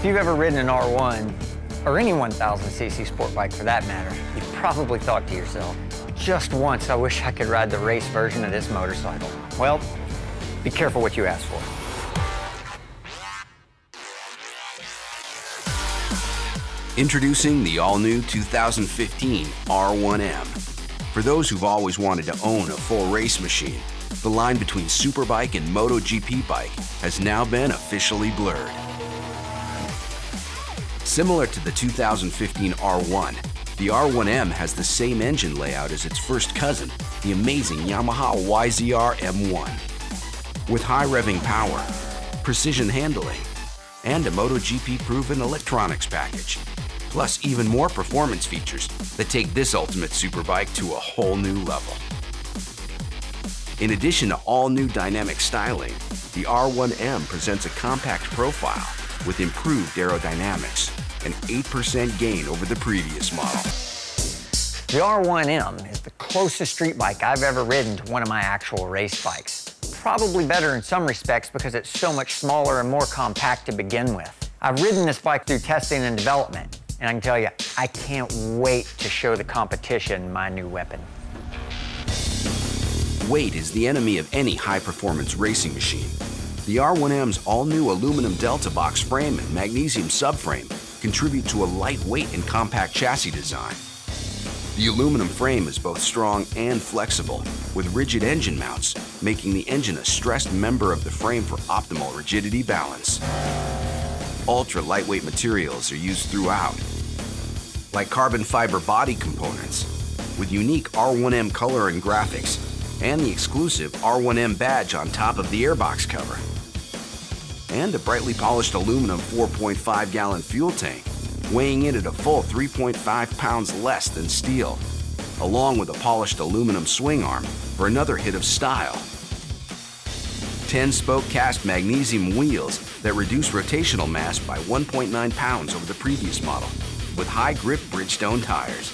If you've ever ridden an R1, or any 1000cc sport bike for that matter, you've probably thought to yourself, just once I wish I could ride the race version of this motorcycle. Well, be careful what you ask for. Introducing the all-new 2015 R1M. For those who've always wanted to own a full race machine, the line between superbike and MotoGP bike has now been officially blurred. Similar to the 2015 R1, the R1M has the same engine layout as its first cousin, the amazing Yamaha YZF-R1M. With high revving power, precision handling, and a MotoGP-proven electronics package, plus even more performance features that take this ultimate superbike to a whole new level. In addition to all new dynamic styling, the R1M presents a compact profile with improved aerodynamics, an 8% gain over the previous model. The R1M is the closest street bike I've ever ridden to one of my actual race bikes. Probably better in some respects because it's so much smaller and more compact to begin with. I've ridden this bike through testing and development, and I can tell you, I can't wait to show the competition my new weapon. Weight is the enemy of any high-performance racing machine. The R1M's all-new aluminum Delta box frame and magnesium subframe contribute to a lightweight and compact chassis design. The aluminum frame is both strong and flexible, with rigid engine mounts, making the engine a stressed member of the frame for optimal rigidity balance. Ultra-lightweight materials are used throughout, like carbon fiber body components, with unique R1M color and graphics, and the exclusive R1M badge on top of the airbox cover. And a brightly polished aluminum 4.5-gallon fuel tank, weighing in at a full 3.5 pounds less than steel, along with a polished aluminum swing arm for another hit of style. 10-spoke cast magnesium wheels that reduce rotational mass by 1.9 pounds over the previous model, with high-grip Bridgestone tires.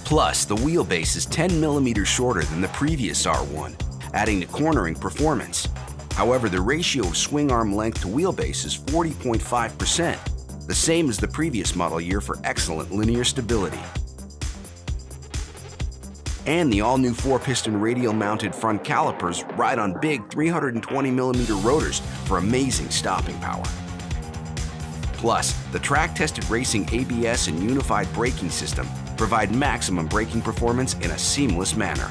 Plus, the wheelbase is 10 millimeters shorter than the previous R1, adding to cornering performance. However, the ratio of swing arm length to wheelbase is 40.5%, the same as the previous model year for excellent linear stability. And the all-new 4-piston radial-mounted front calipers ride on big 320mm rotors for amazing stopping power. Plus, the track-tested racing ABS and unified braking system provide maximum braking performance in a seamless manner.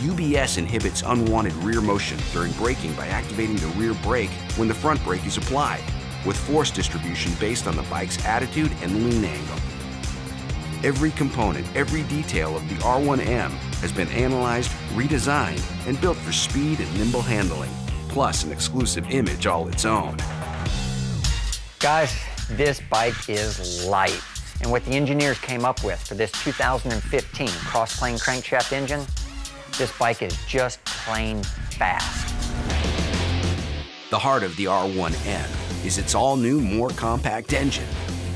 UBS inhibits unwanted rear motion during braking by activating the rear brake when the front brake is applied, with force distribution based on the bike's attitude and lean angle. Every component, every detail of the R1M has been analyzed, redesigned, and built for speed and nimble handling, plus an exclusive image all its own. Guys, this bike is light. And what the engineers came up with for this 2015 cross-plane crankshaft engine, this bike is just plain fast. The heart of the R1M is its all-new, more compact engine,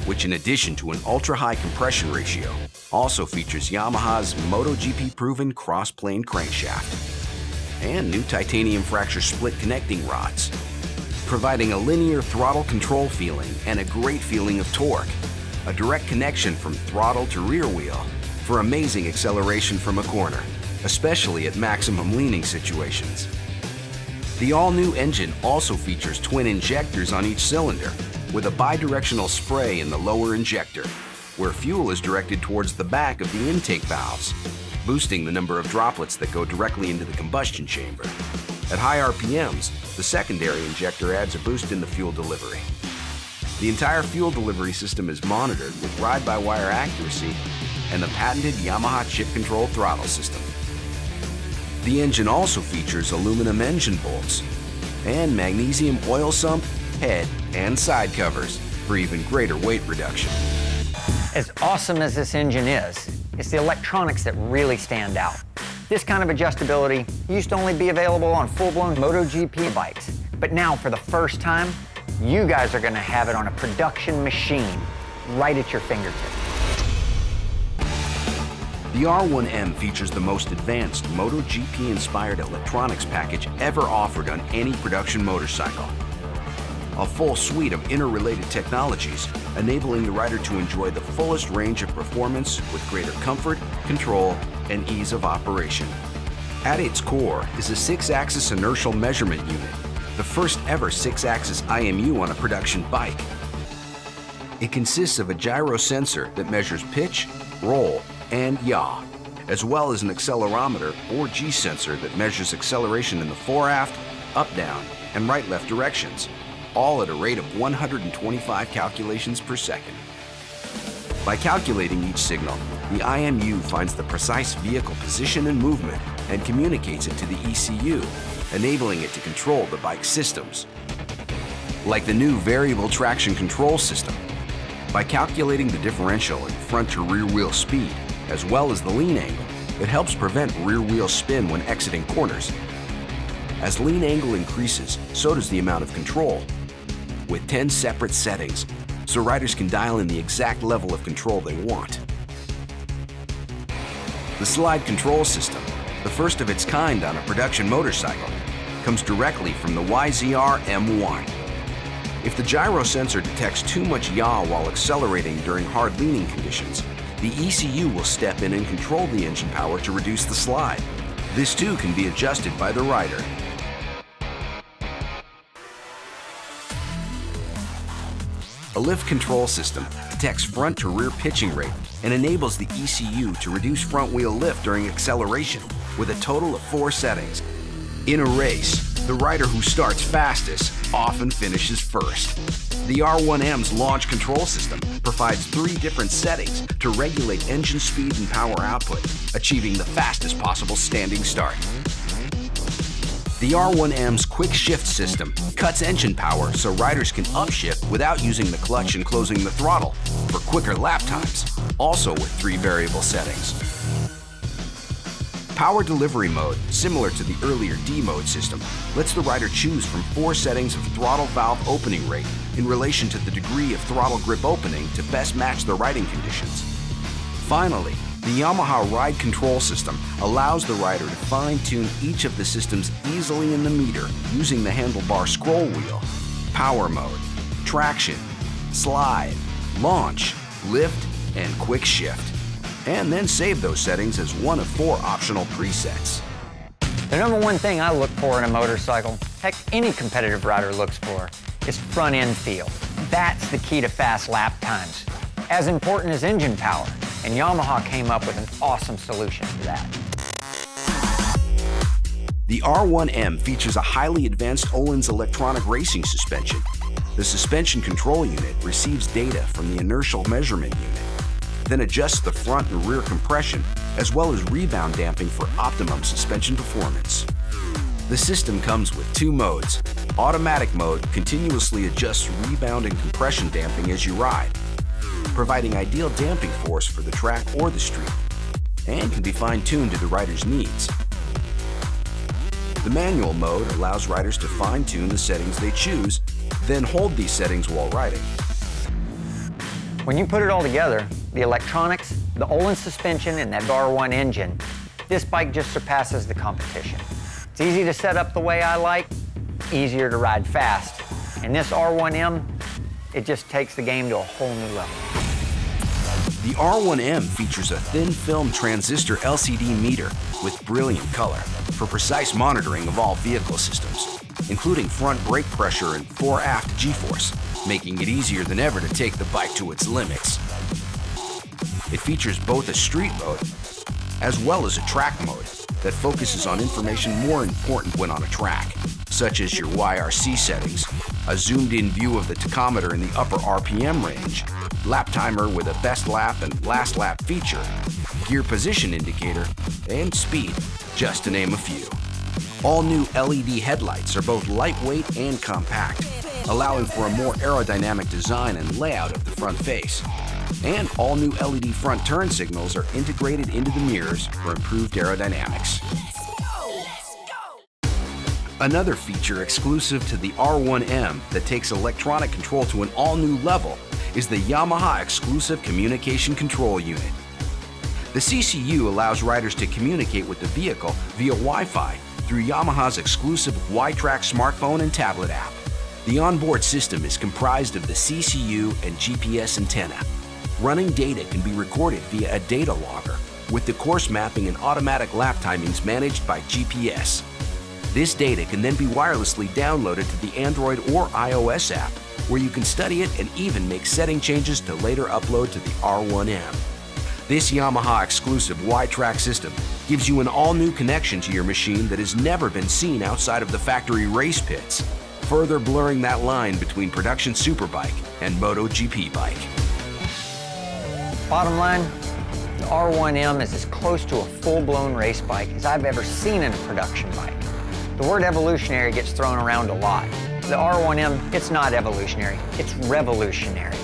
which in addition to an ultra-high compression ratio, also features Yamaha's MotoGP-proven cross-plane crankshaft and new titanium fracture split connecting rods, providing a linear throttle control feeling and a great feeling of torque, a direct connection from throttle to rear wheel for amazing acceleration from a corner, especially at maximum leaning situations. The all-new engine also features twin injectors on each cylinder, with a bidirectional spray in the lower injector, where fuel is directed towards the back of the intake valves, boosting the number of droplets that go directly into the combustion chamber. At high RPMs, the secondary injector adds a boost in the fuel delivery. The entire fuel delivery system is monitored with ride-by-wire accuracy and the patented Yamaha chip control throttle system. The engine also features aluminum engine bolts and magnesium oil sump, head, and side covers for even greater weight reduction. As awesome as this engine is, it's the electronics that really stand out. This kind of adjustability used to only be available on full-blown MotoGP bikes, but now for the first time, you guys are going to have it on a production machine right at your fingertips. The The R1M features the most advanced MotoGP-inspired electronics package ever offered on any production motorcycle. A full suite of interrelated technologies, enabling the rider to enjoy the fullest range of performance with greater comfort, control, and ease of operation. At its core is a 6-axis inertial measurement unit, the first ever 6-axis IMU on a production bike. It consists of a gyro sensor that measures pitch, roll, and yaw, as well as an accelerometer or G sensor that measures acceleration in the fore-aft, up-down, and right-left directions, all at a rate of 125 calculations per second. By calculating each signal, the IMU finds the precise vehicle position and movement and communicates it to the ECU, enabling it to control the bike's systems. Like the new variable traction control system, by calculating the differential in front to rear wheel speed, as well as the lean angle, it helps prevent rear wheel spin when exiting corners. As lean angle increases, so does the amount of control, with 10 separate settings, so riders can dial in the exact level of control they want. The slide control system, the first of its kind on a production motorcycle, comes directly from the YZF-R1M. If the gyro sensor detects too much yaw while accelerating during hard leaning conditions, the ECU will step in and control the engine power to reduce the slide. This too can be adjusted by the rider. A lift control system detects front to rear pitching rate and enables the ECU to reduce front wheel lift during acceleration with a total of 4 settings. In a race, the rider who starts fastest often finishes first. The R1M's launch control system provides 3 different settings to regulate engine speed and power output, achieving the fastest possible standing start. The R1M's quick shift system cuts engine power so riders can upshift without using the clutch and closing the throttle for quicker lap times, also with 3 variable settings. Power delivery mode, similar to the earlier D-mode system, lets the rider choose from 4 settings of throttle valve opening rate in relation to the degree of throttle grip opening to best match the riding conditions. Finally, the Yamaha ride control system allows the rider to fine-tune each of the systems easily in the meter using the handlebar scroll wheel, power mode, traction, slide, launch, lift, and quick shift, and then save those settings as one of 4 optional presets. The number one thing I look for in a motorcycle, heck, any competitive rider looks for, is front-end feel. That's the key to fast lap times. As important as engine power, and Yamaha came up with an awesome solution to that. The R1M features a highly advanced Öhlins electronic racing suspension. The suspension control unit receives data from the inertial measurement unit, then adjusts the front and rear compression, as well as rebound damping for optimum suspension performance. The system comes with 2 modes. Automatic mode continuously adjusts rebound and compression damping as you ride, providing ideal damping force for the track or the street, and can be fine-tuned to the rider's needs. The manual mode allows riders to fine-tune the settings they choose, then hold these settings while riding. When you put it all together, the electronics, the Öhlins suspension, and that R1 engine, this bike just surpasses the competition. It's easy to set up the way I like, easier to ride fast. And this R1M, it just takes the game to a whole new level. The R1M features a thin film transistor LCD meter with brilliant color for precise monitoring of all vehicle systems, including front brake pressure and fore-aft G-force, making it easier than ever to take the bike to its limits. It features both a street mode as well as a track mode that focuses on information more important when on a track, such as your YRC settings, a zoomed-in view of the tachometer in the upper RPM range, lap timer with a best lap and last lap feature, gear position indicator, and speed, just to name a few. All new LED headlights are both lightweight and compact, allowing for a more aerodynamic design and layout of the front face. And all new LED front turn signals are integrated into the mirrors for improved aerodynamics. Another feature exclusive to the R1M that takes electronic control to an all-new level is the Yamaha exclusive communication control unit. The CCU allows riders to communicate with the vehicle via Wi-Fi through Yamaha's exclusive Y-Track smartphone and tablet app. The onboard system is comprised of the CCU and GPS antenna. Running data can be recorded via a data logger, with the course mapping and automatic lap timings managed by GPS. This data can then be wirelessly downloaded to the Android or iOS app, where you can study it and even make setting changes to later upload to the R1M. This Yamaha exclusive Y-Track system gives you an all-new connection to your machine that has never been seen outside of the factory race pits, further blurring that line between production superbike and MotoGP bike. Bottom line, the R1M is as close to a full-blown race bike as I've ever seen in a production bike. The word evolutionary gets thrown around a lot. The R1M, it's not evolutionary, it's revolutionary.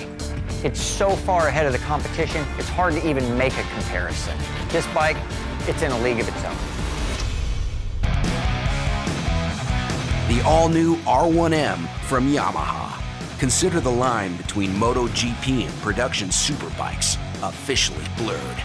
It's so far ahead of the competition, it's hard to even make a comparison. This bike, it's in a league of its own. The all-new R1M from Yamaha. Consider the line between MotoGP and production superbikes officially blurred.